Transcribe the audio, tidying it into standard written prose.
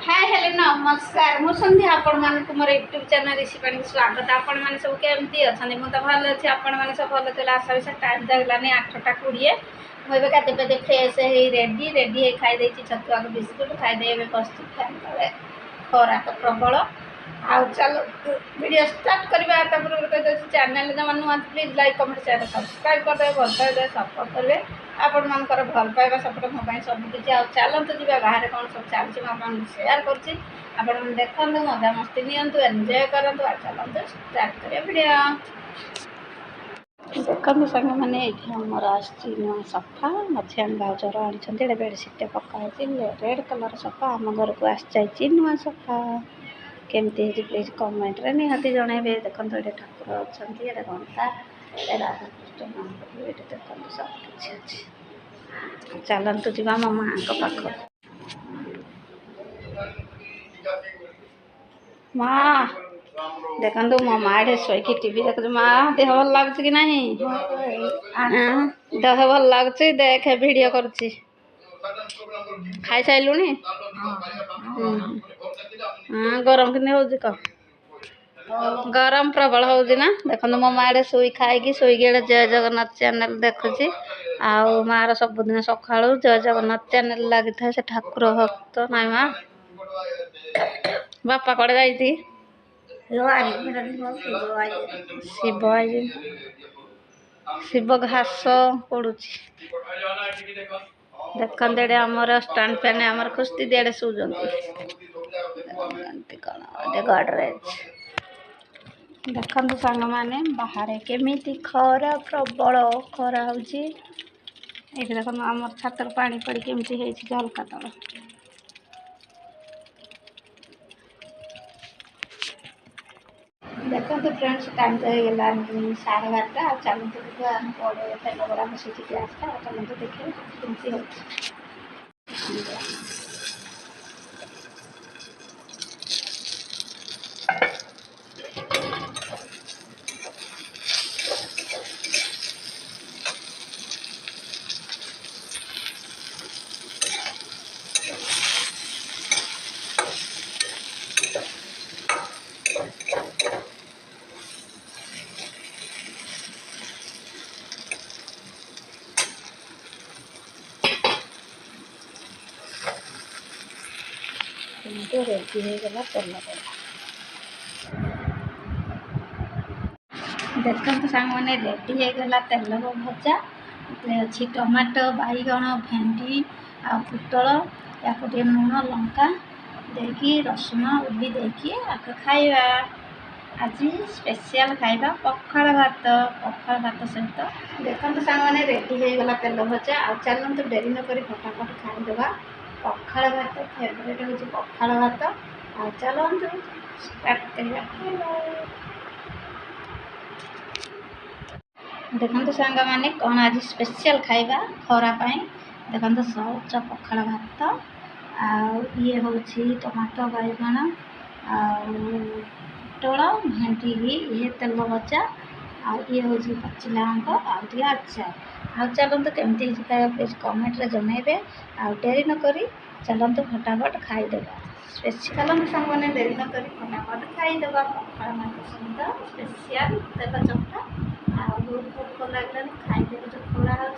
hi hello नमस्कार मु संध्या आपण मानक मोर यूट्यूब चैनल ऋषिपाणी स्वागत आपण माने सब केमती अछनी मु तो भल अछि आपण माने सब भल तला आशा विषय टाइम लागलानी 8:20 मु एबे काते पे फ्रेश हे रेडी रेडी हे खाइ देछि छतुआ को बिस्कुट खाइ देबे प्रस्तुत फैन तले खरा तो प्रबल आ चलो वीडियो स्टार्ट करबा त पूर्व कह दे चैनल ज मानु please like comment share subscribe कर दे भल पाए दे सपोर्ट करबे आपण मानकर भल पाइबा सपोर्ट मो पाई सब किछि आ चलंतु जिबा बाहर कोन सब चालछि मो आपन शेयर करछि आपण मन देखंतु मजा मस्ती नियंतु एन्जॉय करंतु आ चलंतु स्टार्ट करे वीडियो देखंतु संग माने एठी हमर आछि न सोफा मझियान भाउजर आनि छथि एडे बेडशीट पक्का अछि रेड कलर सोफा हम घर को आछि जाइछि नुआ सोफा केमती है प्लीज कमेंट रे निहाती जणेबे देखंतु एडे ठाकुर अछंती एडे घंटा एडे राधा कृष्ण मान एडे देखंतु सब किछि अछि चलंतु जिबा मो मां को पाखो मां देखंतु मो माडे सोई की टीवी देख मां देह भल लागछ कि नहीं देह भल लागछ देख वीडियो करछि खाइ साइलुनी गरम किने हो क गरम प्रबल हो ना देखो मो माड़े सोई खाई सोई जय जगन्नाथ चैनल देखुची आउ मार सब दिन सका जय जगन्नाथ चैनल लगी था से ठाकुर भक्त नाई माँ बापा कड़े जाइती शिव आई शिव घास पड़ुची देखते एडे आमर स्टांड फैन आमर खुश्ती देड़े शुचंती कौन गडरेज देखते सांग मैंने बाहर केमी खरा प्रबल खरा हो देख आम छात पानी पड़ी केमी झलका तल देखते फ्रेंड्स टाइम तो होगा 12:30 चलते पड़े तेल बड़ा बसई गैस चलते देखिए केमती हो रेडी होगा तेल देखते सांग मैंने रेडी होगा तेल भजा अच्छी टमाटो बैगण भेंडी आ पुटल या लुण लंका देकी रसुण उल्ली देकी आक खाइबा आज स्पेशल खाइबा पखाड़ भात सहित देखते सांग मैंने रेडी होगा तेल भजा आ चलते डेरी नक फटाफट खाईदे पखाड़ भात फेवरेट हूँ पखाड़ भात आ चलते स्टार्ट करवा देखते सांग मैंने कौन आज स्पेशल खाइबा खरा देखते सौच पखाड़ भात आए हूँ टमाटो बैगण पुटल भेंडी ये तेल भजा आए हूँ पचिला आंब आगे आचार आ चलते केमती खाया प्लीज कमेंट रे जनइबे आ डेरी नक चलते फटाफट खाईदे स्पेशल सांग मैंने डेरी नक फटाफट खाईदे पखाड़ भात सहित स्पेशल तेल चपटा आ बहुत भोक लगे खाईदे जो खरा हो